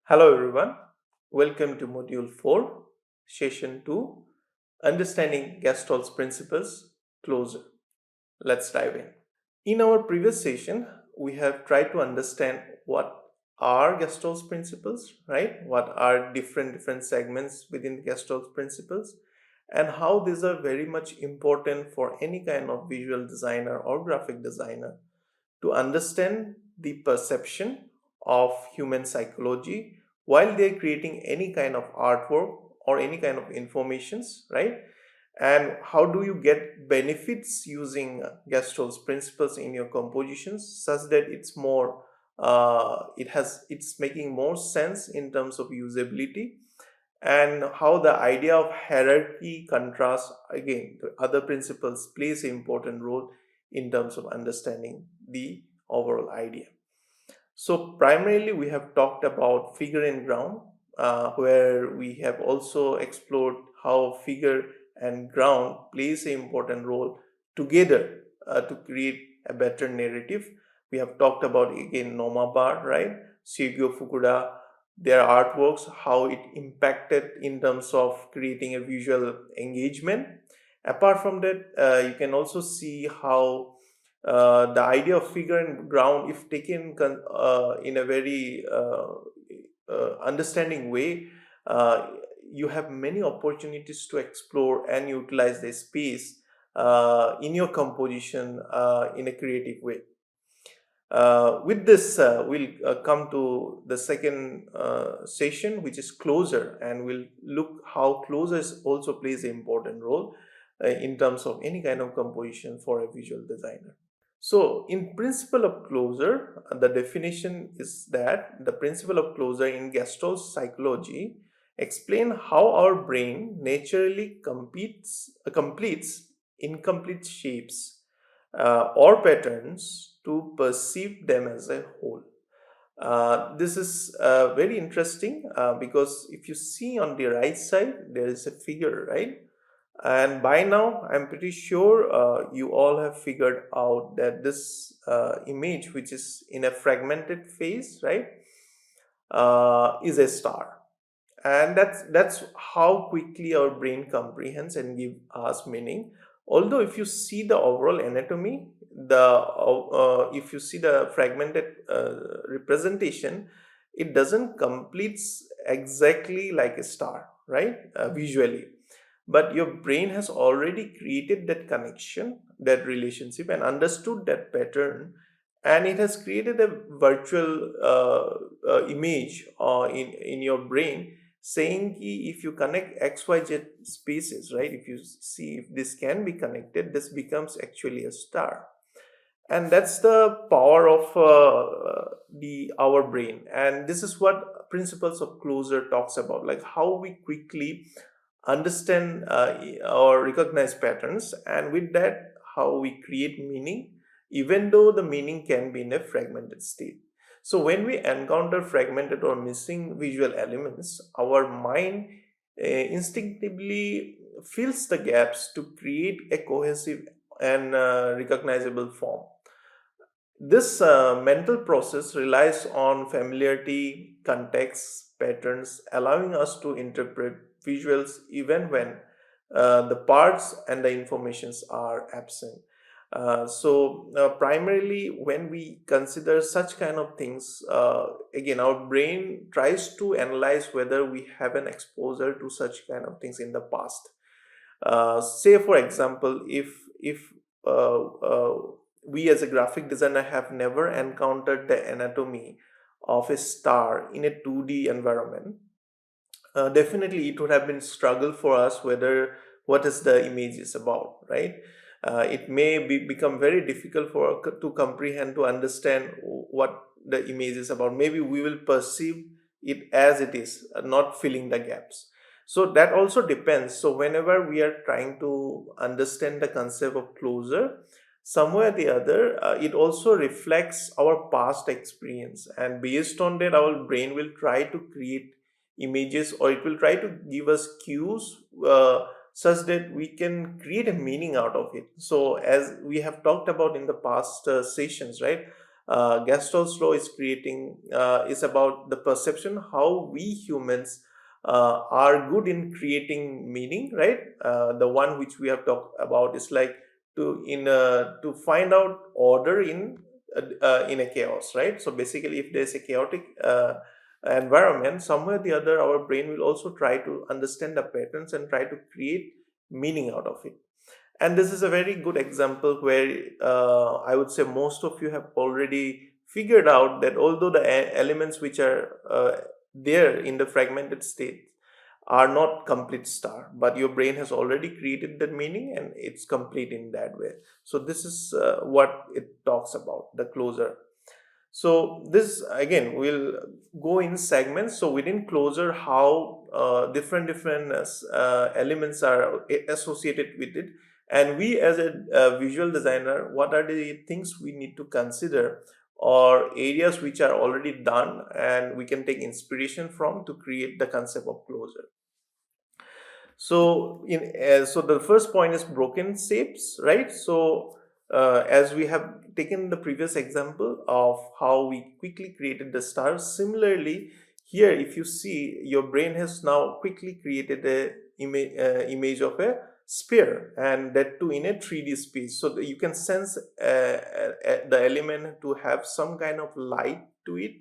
Hello everyone, welcome to Module 4, Session 2, Understanding Gestalt Principles Closer. Let's dive in. In our previous session, we have tried to understand what are Gestalt principles, right? What are different segments within the Gestalt principles, and how these are very much important for any kind of visual designer or graphic designer to understand the perception of human psychology while they're creating any kind of artwork or any kind of informations, right? And how do you get benefits using Gestalt's principles in your compositions such that it's making more sense in terms of usability, and how the idea of hierarchy contrast again to other principles plays an important role in terms of understanding the overall idea. So primarily we have talked about figure and ground, where we have also explored how figure and ground plays an important role together to create a better narrative. We have talked about again Noma Bar, right? Shigeo Fukuda, their artworks, how it impacted in terms of creating a visual engagement. Apart from that, you can also see how the idea of figure and ground, if taken in a very understanding way, uh, you have many opportunities to explore and utilize the space in your composition in a creative way. With this, we'll come to the second session, which is closer, and we'll look how closer also plays an important role in terms of any kind of composition for a visual designer. So, in principle of closure, the definition is that the principle of closure in Gestalt psychology explain how our brain naturally completes incomplete shapes or patterns to perceive them as a whole. This is very interesting because if you see on the right side, there is a figure, right? And by now, I'm pretty sure you all have figured out that this image, which is in a fragmented phase, right, is a star. And that's how quickly our brain comprehends and give us meaning. Although, if you see the overall anatomy, the if you see the fragmented representation, it doesn't complete exactly like a star, right? Visually, but your brain has already created that connection, that relationship, and understood that pattern, and it has created a virtual image in your brain saying ki if you connect xyz spaces, right, if you see if this can be connected, this becomes actually a star. And that's the power of the our brain, and this is what principles of closure talks about, like how we quickly understand or recognize patterns, and with that how we create meaning even though the meaning can be in a fragmented state. So when we encounter fragmented or missing visual elements, our mind instinctively fills the gaps to create a cohesive and recognizable form. This mental process relies on familiarity, context, patterns, allowing us to interpret visuals even when the parts and the informations are absent. Primarily, when we consider such kind of things, again, our brain tries to analyze whether we have an exposure to such kind of things in the past. Say, for example, if uh, uh, we as a graphic designer have never encountered the anatomy of a star in a 2D environment, definitely it would have been struggle for us whether what is the image is about, right? It may become very difficult for to comprehend, to understand what the image is about. Maybe we will perceive it as it is, not filling the gaps. So that also depends. So whenever we are trying to understand the concept of closure, somewhere or the other, it also reflects our past experience, and based on that our brain will try to create images, or it will try to give us cues such that we can create a meaning out of it. So as we have talked about in the past sessions, right, Gestalt law is about the perception how we humans are good in creating meaning, right? The one which we have talked about is like to find out order in a chaos, right? So basically, if there's a chaotic environment, somewhere or the other, our brain will also try to understand the patterns and try to create meaning out of it. And this is a very good example where I would say most of you have already figured out that although the elements which are there in the fragmented state are not complete star, but your brain has already created that meaning and it's complete in that way. So this is what it talks about, the closure. So this again will go in segments. So within closure, how different elements are associated with it, and we as a visual designer, what are the things we need to consider, or areas which are already done and we can take inspiration from to create the concept of closure. So the first point is broken shapes, right? So as we have taken the previous example of how we quickly created the stars, similarly here, if you see, your brain has now quickly created a image of a sphere, and that too in a 3D space, so that you can sense the element to have some kind of light to it,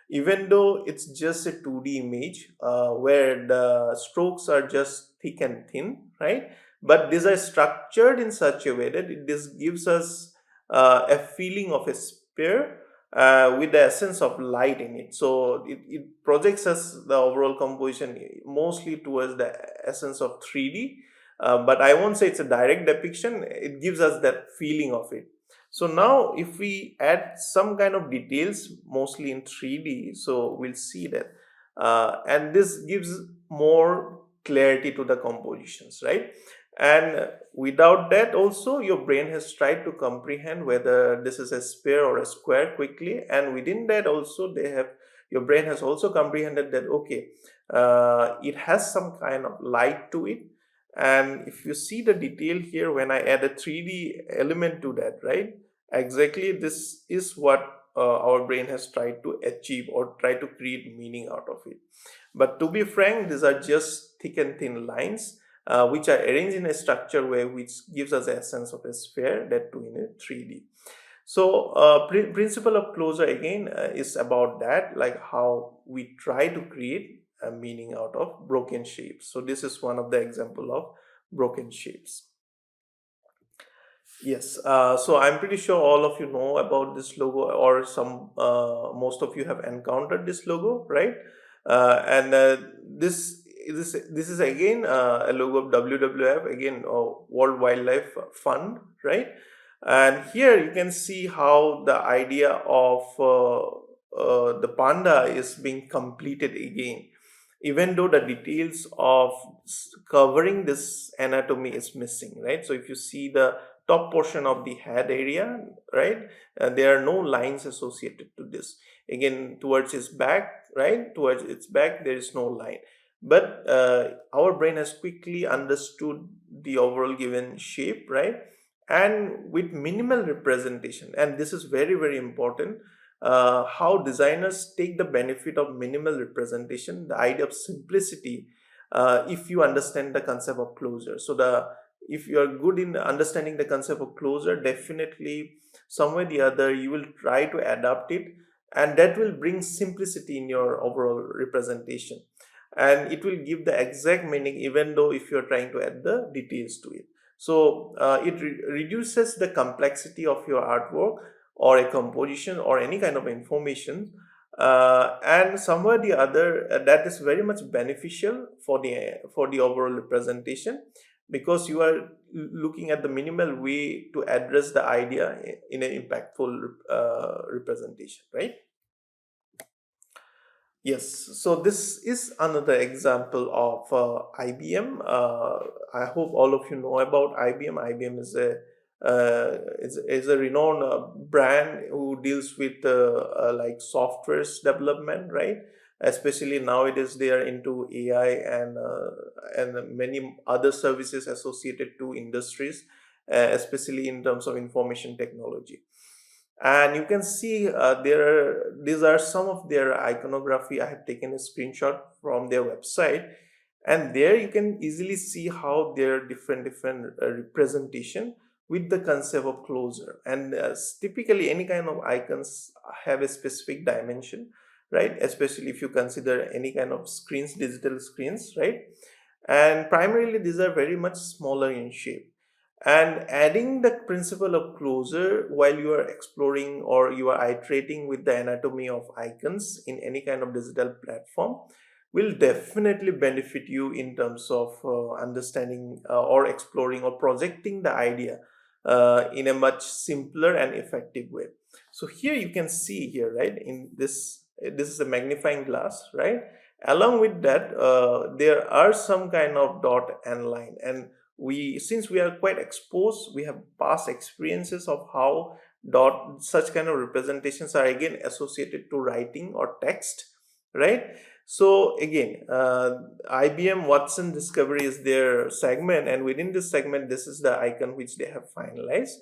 even though it's just a 2D image where the strokes are just thick and thin, right? But these are structured in such a way that this gives us a feeling of a sphere with the essence of light in it. So it projects us the overall composition mostly towards the essence of 3D. But I won't say it's a direct depiction, it gives us that feeling of it. So now if we add some kind of details, mostly in 3D, so we'll see that. And this gives more clarity to the compositions, right? And without that also, your brain has tried to comprehend whether this is a sphere or a square quickly. And within that also, your brain has also comprehended that, okay, it has some kind of light to it. And if you see the detail here, when I add a 3D element to that, right? Exactly, this is what our brain has tried to achieve or try to create meaning out of it. But to be frank, these are just thick and thin lines which are arranged in a structure way which gives us a sense of a sphere, that too in a 3D. So principle of closure again is about that, like how we try to create a meaning out of broken shapes. So this is one of the example of broken shapes. Yes, so I'm pretty sure all of you know about this logo, or most of you have encountered this logo, right? And this is again a logo of WWF, again World Wildlife Fund, right? And here you can see how the idea of the panda is being completed again, even though the details of covering this anatomy is missing, right? So if you see the top portion of the head area, right, there are no lines associated to this. Again, towards its back, right, towards its back, there is no line. But our brain has quickly understood the overall given shape, right, and with minimal representation. And this is very, very important, how designers take the benefit of minimal representation, the idea of simplicity, if you understand the concept of closure. So the if you are good in understanding the concept of closure, definitely somewhere or the other you will try to adapt it, and that will bring simplicity in your overall representation, and it will give the exact meaning even though if you're trying to add the details to it. So it reduces the complexity of your artwork or a composition or any kind of information, and somewhere or the other that is very much beneficial for the overall representation, because you are looking at the minimal way to address the idea in an impactful representation, right? Yes, so this is another example of IBM. I hope all of you know about IBM. IBM is a renowned brand who deals with like softwares development, right? Especially nowadays, they are into AI and many other services associated to industries, especially in terms of information technology. And you can see these are some of their iconography. I have taken a screenshot from their website, and there you can easily see how their different representation with the concept of closure. And typically any kind of icons have a specific dimension, right? Especially if you consider any kind of screens, digital screens, right? And primarily these are very much smaller in shape. And adding the principle of closure while you are exploring or you are iterating with the anatomy of icons in any kind of digital platform will definitely benefit you in terms of understanding or exploring or projecting the idea in a much simpler and effective way. So here you can see here, right, in this is a magnifying glass, right? Along with that, there are some kind of dot and line, and we, since we are quite exposed, we have past experiences of how dot such kind of representations are again associated to writing or text, right? So again, IBM Watson Discovery is their segment, and within this segment, this is the icon which they have finalized.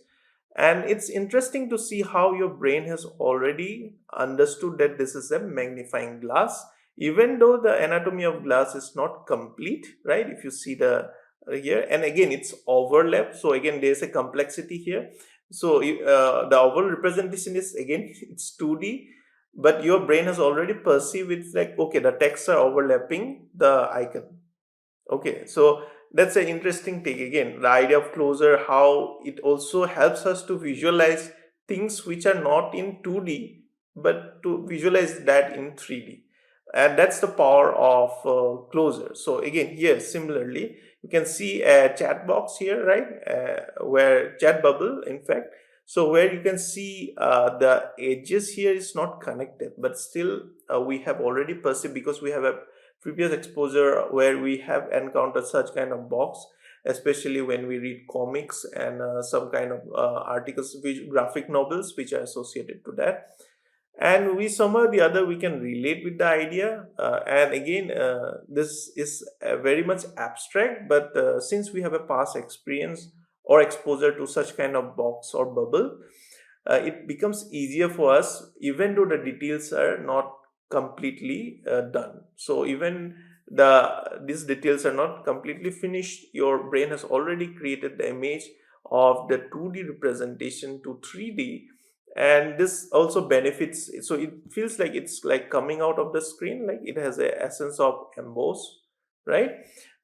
And it's interesting to see how your brain has already understood that this is a magnifying glass, even though the anatomy of glass is not complete, right? If you see the here, and again it's overlap, so again there's a complexity here. So the overall representation is again it's 2D, but your brain has already perceived it's like, okay, the texts are overlapping the icon. Okay, so that's an interesting take. Again, the idea of closure, how it also helps us to visualize things which are not in 2D, but to visualize that in 3D. And that's the power of closure. So again, here similarly, you can see a chat box here, right? Where chat bubble, in fact. So where you can see the edges here is not connected, but still we have already perceived, because we have a previous exposure where we have encountered such kind of box, especially when we read comics and some kind of articles, graphic novels which are associated to that. And we somehow or the other we can relate with the idea, and again this is very much abstract, but since we have a past experience or exposure to such kind of box or bubble, it becomes easier for us, even though the details are not completely done. So even these details are not completely finished, your brain has already created the image of the 2D representation to 3D. And this also benefits, so it feels like it's like coming out of the screen, like it has a essence of emboss, right?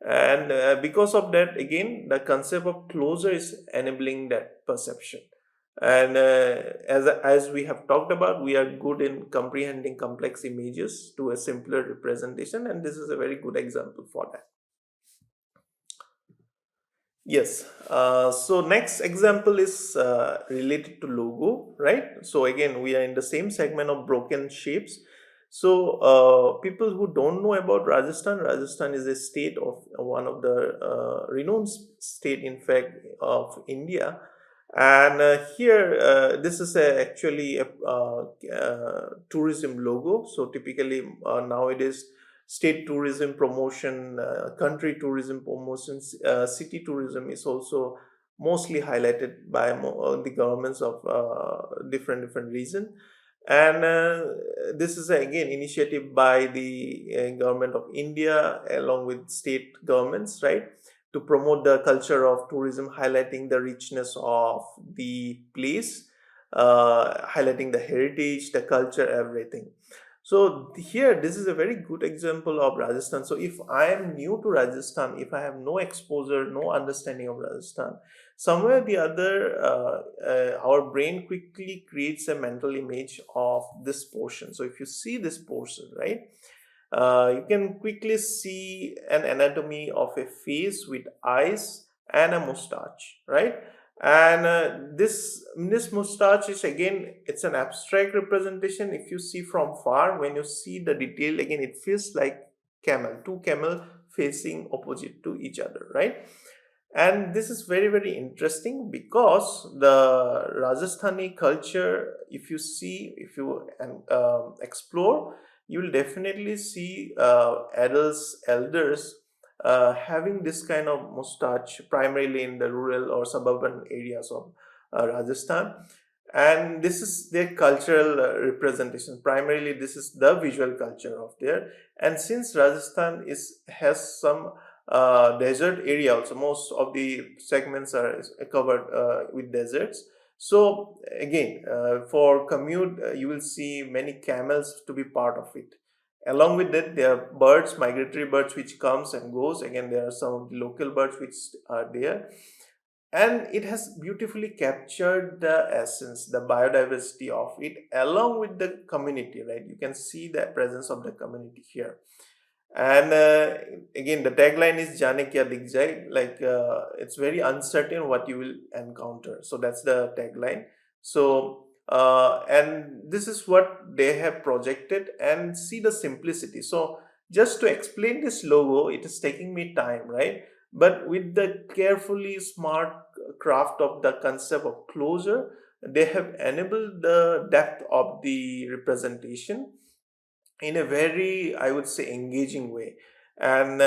And because of that, again the concept of closure is enabling that perception. And as we have talked about, we are good in comprehending complex images to a simpler representation, and this is a very good example for that. Yes. So next example is related to logo, right? So again, we are in the same segment of broken shapes. So people who don't know about Rajasthan, Rajasthan is a state of one of the renowned state, in fact, of India. And here, this is actually a tourism logo. So typically nowadays, state tourism promotion, country tourism promotions, city tourism is also mostly highlighted by the governments of different region. And this is again initiative by the government of India along with state governments, right, to promote the culture of tourism, highlighting the richness of the place, highlighting the heritage, the culture, everything. So here, this is a very good example of Rajasthan. So if I am new to Rajasthan, if I have no exposure, no understanding of Rajasthan, somewhere or the other, our brain quickly creates a mental image of this portion. So if you see this portion, right, you can quickly see an anatomy of a face with eyes and a mustache, right? And this mustache is again, it's an abstract representation. If you see from far, when you see the detail again, it feels like two camel facing opposite to each other, right? And this is very interesting because the Rajasthani culture, if you see, if you explore, you will definitely see adults, elders having this kind of mustache primarily in the rural or suburban areas of Rajasthan. and this is their cultural representation. Primarily, this is the visual culture of there. And since Rajasthan is has some desert area also, most of the segments are covered with deserts. So again, for commute, you will see many camels to be part of it. Along with that, there are birds, migratory birds, which comes and goes. Again, there are some of the local birds which are there, and it has beautifully captured the essence, the biodiversity of it, along with the community, right? You can see the presence of the community here. And again, the tagline is Jane Kya Dikh Jaye, like it's very uncertain what you will encounter. So that's the tagline. So and this is what they have projected, and see the simplicity. So just to explain this logo, it is taking me time, right? But with the carefully smart craft of the concept of closure, they have enabled the depth of the representation in a very, I would say, engaging way. And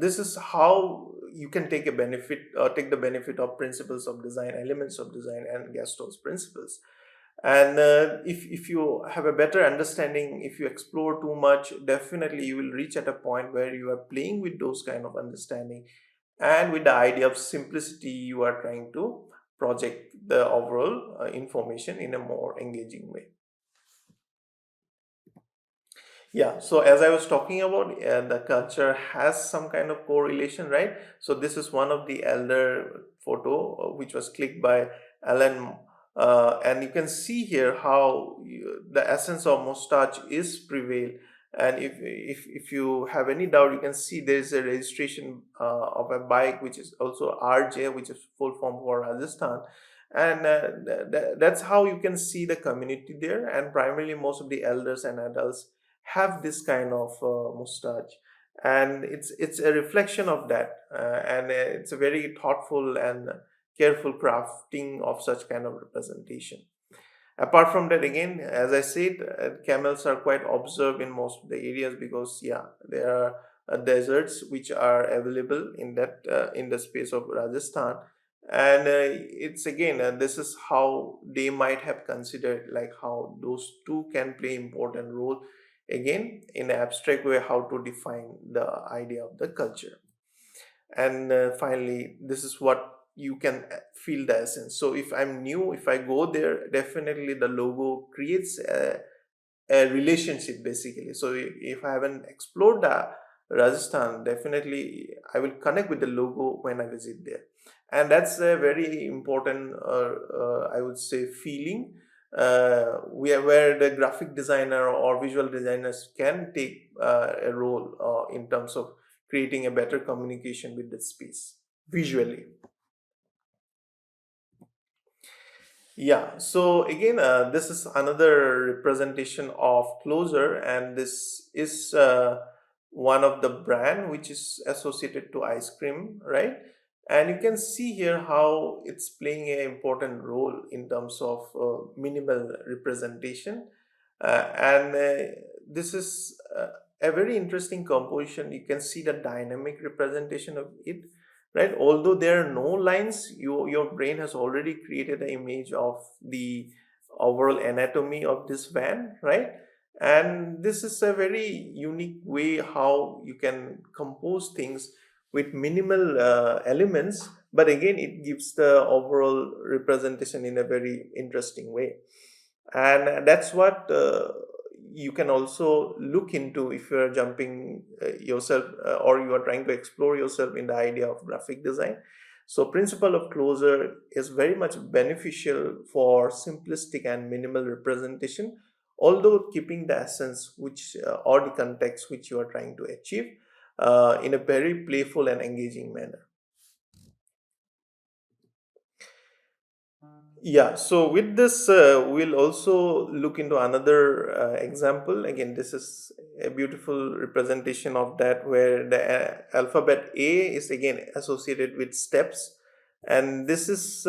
this is how you can take the benefit of principles of design, elements of design, and Gaston's principles. And if you have a better understanding, if you explore too much, definitely you will reach at a point where you are playing with those kind of understanding, and with the idea of simplicity, you are trying to project the overall information in a more engaging way. Yeah, so as I was talking about, the culture has some kind of correlation, right? So this is one of the elder photo which was clicked by Alan, and you can see here how the essence of mustache is prevail. And if you have any doubt, you can see there is a registration of a bike, which is also RJ, which is full form for Rajasthan. And that's how you can see the community there, and primarily most of the elders and adults have this kind of mustache, and it's a reflection of that, and it's a very thoughtful and careful crafting of such kind of representation. Apart from that, again, as I said, camels are quite observed in most of the areas, because yeah, there are deserts which are available in the space of Rajasthan. And it's again, this is how they might have considered, like how those two can play important role, again in an abstract way, how to define the idea of the culture. And finally, this is what you can feel the essence. So if I'm new, if I go there, definitely the logo creates a relationship basically. So if I haven't explored the Rajasthan, definitely I will connect with the logo when I visit there. And that's a very important, I would say, feeling, where the graphic designer or visual designers can take a role in terms of creating a better communication with the space visually. Yeah, so again, this is another representation of closure, and this is one of the brand which is associated to ice cream, right? And you can see here how it's playing an important role in terms of minimal representation, and this is a very interesting composition. You can see the dynamic representation of it, right? Although there are no lines, your brain has already created an image of the overall anatomy of this van, right? And this is a very unique way how you can compose things with minimal elements, but again it gives the overall representation in a very interesting way. And that's what you can also look into if you're jumping yourself, or you are trying to explore yourself in the idea of graphic design. So principle of closure is very much beneficial for simplistic and minimal representation, although keeping the essence which or the context which you are trying to achieve in a very playful and engaging manner. Yeah, so with this, we'll also look into another example. Again, this is a beautiful representation of that, where the alphabet A is again associated with steps. And this is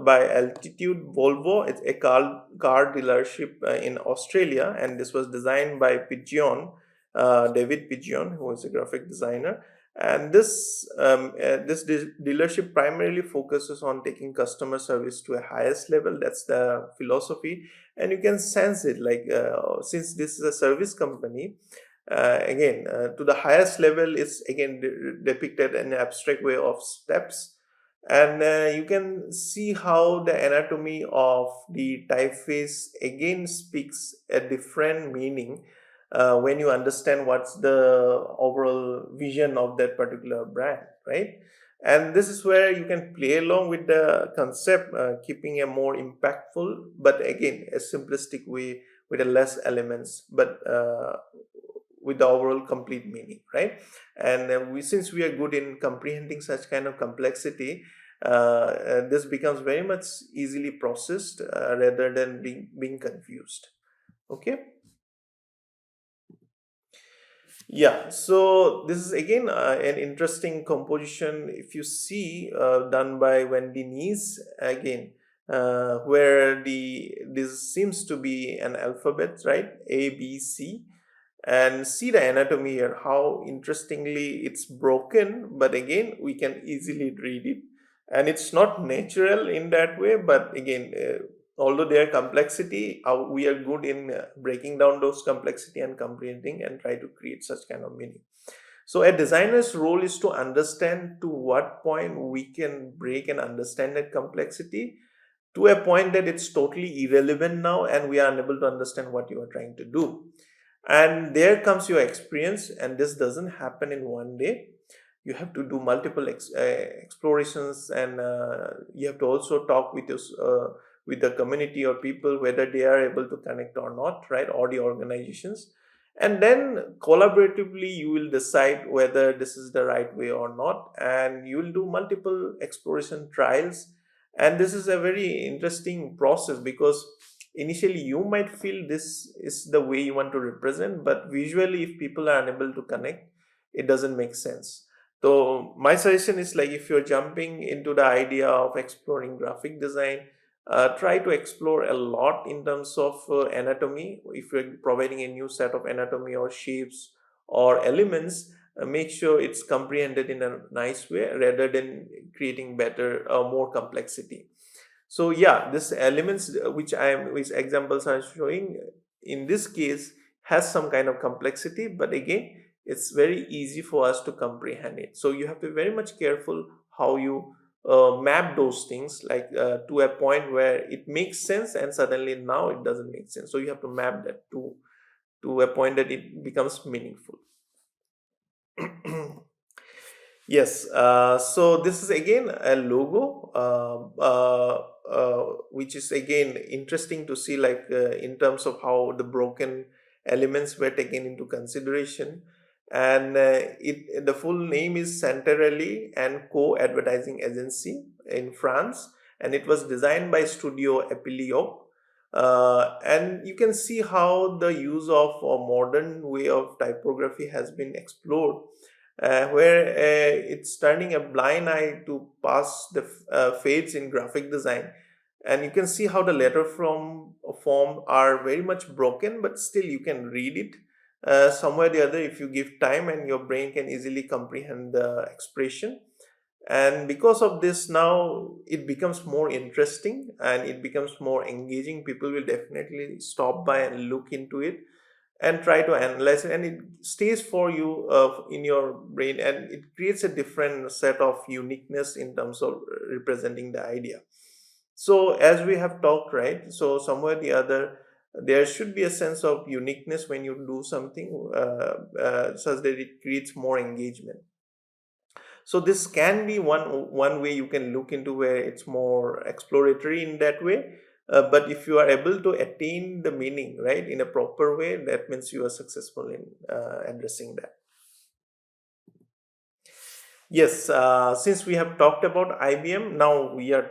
by Altitude Volvo. It's a car dealership in Australia, and this was designed by Pigeon, David Pigeon, who is a graphic designer. And this dealership primarily focuses on taking customer service to a highest level. That's the philosophy, and you can sense it, like since this is a service company, again to the highest level is again depicted in an abstract way of steps. And you can see how the anatomy of the typeface again speaks a different meaning when you understand what's the overall vision of that particular brand, right? And this is where you can play along with the concept, keeping a more impactful, but again, a simplistic way with a less elements, but with the overall complete meaning, right? And since we are good in comprehending such kind of complexity, this becomes very much easily processed rather than being confused. Okay. Yeah, so this is again an interesting composition. If you see, done by Wendy Nees again, where the this seems to be an alphabet, right? A, B, C, and see the anatomy here. How interestingly it's broken, but again we can easily read it, and it's not natural in that way. But again, although their complexity, we are good in breaking down those complexity and comprehending and try to create such kind of meaning. So a designer's role is to understand to what point we can break and understand that complexity to a point that it's totally irrelevant now and we are unable to understand what you are trying to do. And there comes your experience, and this doesn't happen in one day. You have to do multiple explorations, and you have to also talk with with the community or people whether they are able to connect or not, right? Or the organizations, and then collaboratively you will decide whether this is the right way or not, and you will do multiple exploration trials. And this is a very interesting process because initially you might feel this is the way you want to represent, but visually if people are unable to connect, it doesn't make sense. So my suggestion is, like, if you're jumping into the idea of exploring graphic design, try to explore a lot in terms of anatomy. If you're providing a new set of anatomy or shapes or elements, make sure it's comprehended in a nice way rather than creating better more complexity. So yeah, this elements which examples are showing in this case has some kind of complexity, but again it's very easy for us to comprehend it. So you have to be very much careful how you map those things, like to a point where it makes sense and suddenly now it doesn't make sense. So you have to map that to a point that it becomes meaningful. Yes, so this is again a logo, which is again interesting to see, like in terms of how the broken elements were taken into consideration. And the full name is Centerelli and Co. Advertising Agency in France, and it was designed by Studio Epilio. And you can see how the use of a modern way of typography has been explored, where it's turning a blind eye to past the fades in graphic design. And you can see how the letter from form are very much broken, but still you can read it somewhere or the other if you give time, and your brain can easily comprehend the expression. And because of this, now it becomes more interesting and it becomes more engaging. People will definitely stop by and look into it and try to analyze it, and it stays for you in your brain, and it creates a different set of uniqueness in terms of representing the idea. So as we have talked, right, so somewhere or the other there should be a sense of uniqueness when you do something such that it creates more engagement. So this can be one way you can look into, where it's more exploratory in that way. But if you are able to attain the meaning, right, in a proper way, that means you are successful in addressing that. Yes, since we have talked about IBM, now we are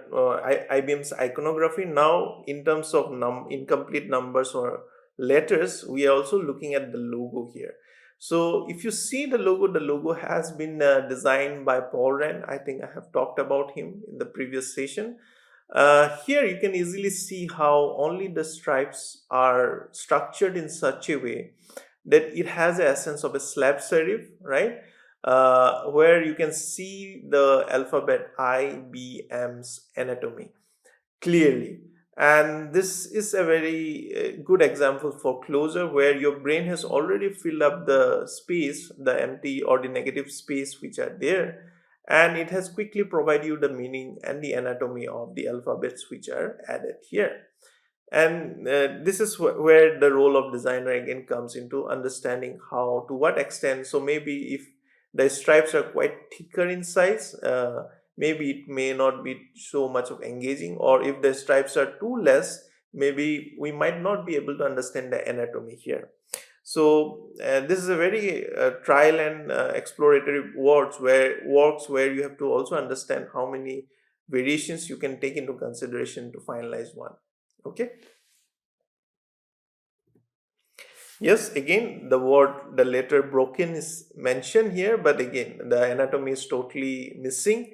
IBM's iconography. Now, in terms of incomplete numbers or letters, we are also looking at the logo here. So, if you see the logo has been designed by Paul Wren. I think I have talked about him in the previous session. Here, you can easily see how only the stripes are structured in such a way that it has the essence of a slab serif, right? where you can see the alphabet IBM's anatomy clearly. And this is a very good example for closure, where your brain has already filled up the space, the empty or the negative space which are there, and it has quickly provided you the meaning and the anatomy of the alphabets which are added here. And this is where the role of designer again comes into understanding how, to what extent. So maybe if the stripes are quite thicker in size, maybe it may not be so much of engaging, or if the stripes are too less, maybe we might not be able to understand the anatomy here. So this is a very trial and exploratory works where you have to also understand how many variations you can take into consideration to finalize one. Okay. Yes, again, the letter broken is mentioned here, but again, the anatomy is totally missing,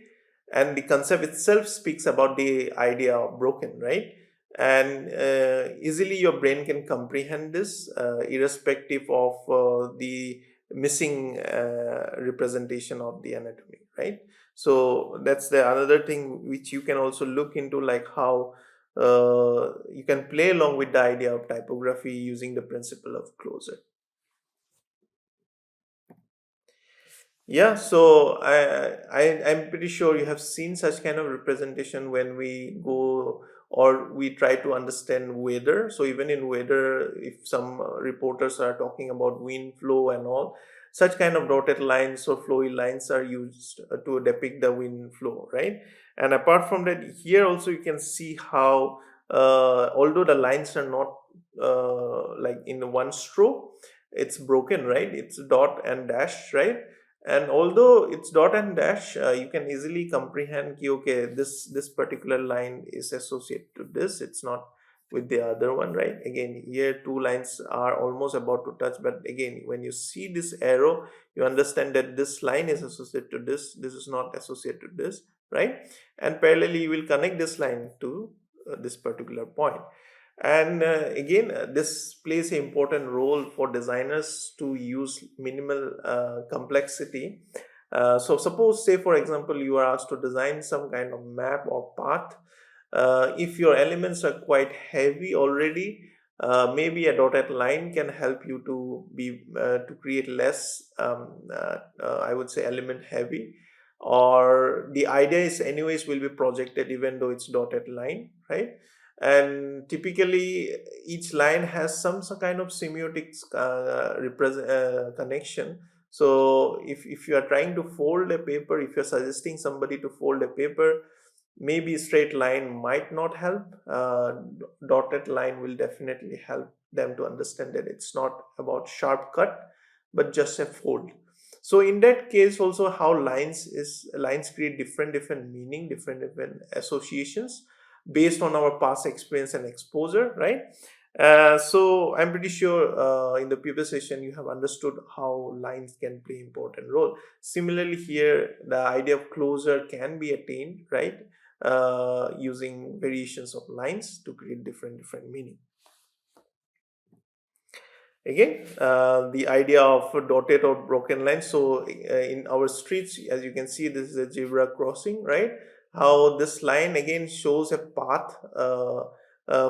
and the concept itself speaks about the idea of broken, right? And easily your brain can comprehend this, irrespective of the missing representation of the anatomy, right? So that's the another thing which you can also look into, like how you can play along with the idea of typography using the principle of closure. Yeah, so I'm pretty sure you have seen such kind of representation when we go or we try to understand weather. So even in weather, if some reporters are talking about wind flow and all, such kind of dotted lines or flowy lines are used to depict the wind flow, right? And apart from that, here also you can see how although the lines are not like in one stroke, it's broken, right? It's dot and dash, right? And although it's dot and dash, you can easily comprehend ki, okay, this particular line is associated to this, it's not with the other one, right? Again, here two lines are almost about to touch, but again, when you see this arrow, you understand that this line is associated to this is not associated to this, right? And parallelly you will connect this line to this particular point. And again, this plays an important role for designers to use minimal complexity. So suppose, say for example, you are asked to design some kind of map or path. If your elements are quite heavy already, maybe a dotted line can help you to create less, I would say, element heavy. Or the idea is anyways will be projected even though it's dotted line, right? And typically each line has some kind of semiotic connection. So if you are trying to fold a paper, if you're suggesting somebody to fold a paper, maybe straight line might not help. Dotted line will definitely help them to understand that it's not about sharp cut but just a fold. So in that case also, how lines create different meaning, different associations based on our past experience and exposure, right? So I'm pretty sure in the previous session you have understood how lines can play important role. Similarly here, the idea of closure can be attained, right? Using variations of lines to create different meaning. Again, the idea of dotted or broken lines. So in our streets, as you can see, this is a zebra crossing, right? How this line again shows a path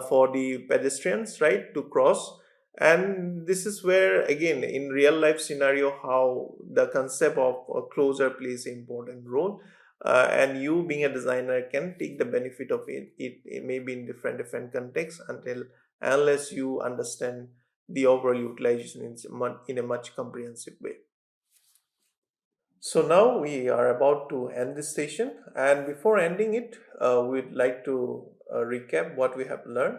for the pedestrians, right, to cross. And this is where again in real life scenario, how the concept of a closure plays an important role. And you being a designer can take the benefit of it may be in different contexts, until unless you understand the overall utilization in a much comprehensive way. So now we are about to end this session, and before ending it, we'd like to recap what we have learned.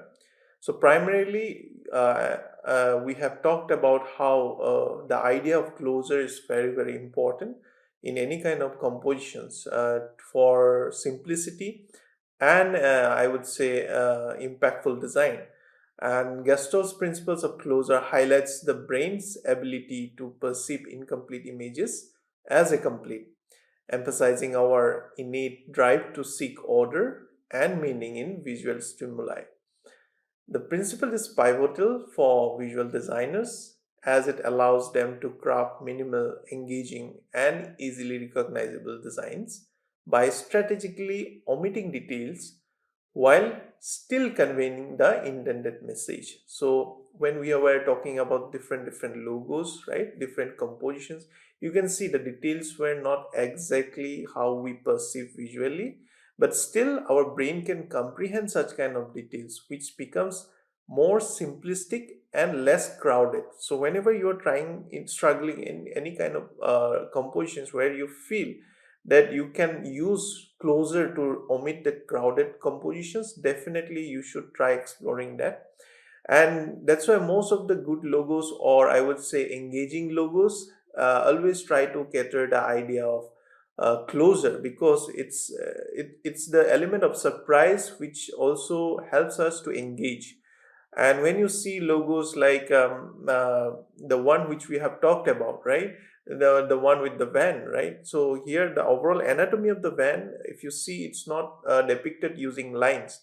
So primarily, we have talked about how the idea of closure is very important in any kind of compositions for simplicity and I would say impactful design. And Gestow's principles of closure highlights the brain's ability to perceive incomplete images as a complete, emphasizing our innate drive to seek order and meaning in visual stimuli. The principle is pivotal for visual designers as it allows them to craft minimal, engaging, and easily recognizable designs by strategically omitting details while still conveying the intended message. So when we were talking about different logos, right, different compositions, you can see the details were not exactly how we perceive visually, but still our brain can comprehend such kind of details, which becomes more simplistic and less crowded. So whenever you are struggling in any kind of compositions where you feel that you can use closer to omit the crowded compositions, definitely you should try exploring that. And that's why most of the good logos, or I would say engaging logos, always try to cater the idea of closer, because it's the element of surprise which also helps us to engage. And when you see logos like the one which we have talked about, right, the one with the van, right, so here the overall anatomy of the van, if you see, it's not depicted using lines,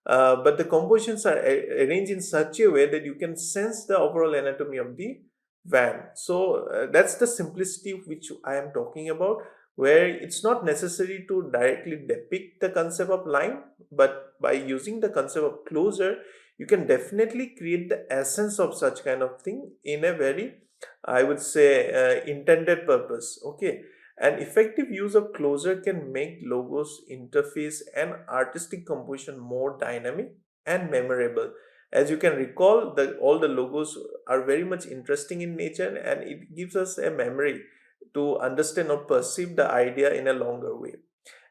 but the compositions are arranged in such a way that you can sense the overall anatomy of the van. So that's the simplicity which I am talking about, where it's not necessary to directly depict the concept of line, but by using the concept of closure, you can definitely create the essence of such kind of thing in a very, I would say, intended purpose. Okay. An effective use of closure can make logos, interface, and artistic composition more dynamic and memorable. As you can recall, all the logos are very much interesting in nature, and it gives us a memory to understand or perceive the idea in a longer way,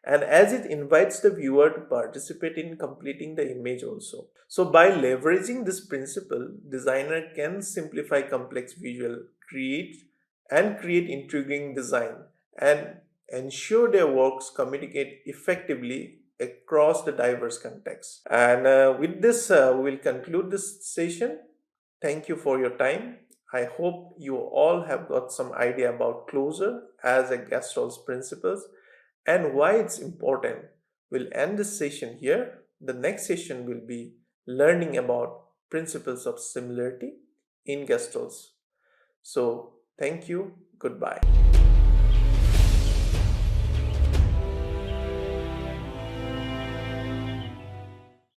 and as it invites the viewer to participate in completing the image also. So by leveraging this principle, designer can simplify complex visual create intriguing design and ensure their works communicate effectively across the diverse contexts. And with this, we will conclude this session. Thank you for your time. I hope you all have got some idea about closure as a Gestalt principles and why it's important. We'll end this session here. The next session will be learning about principles of similarity in Gestalts. So, thank you. Goodbye.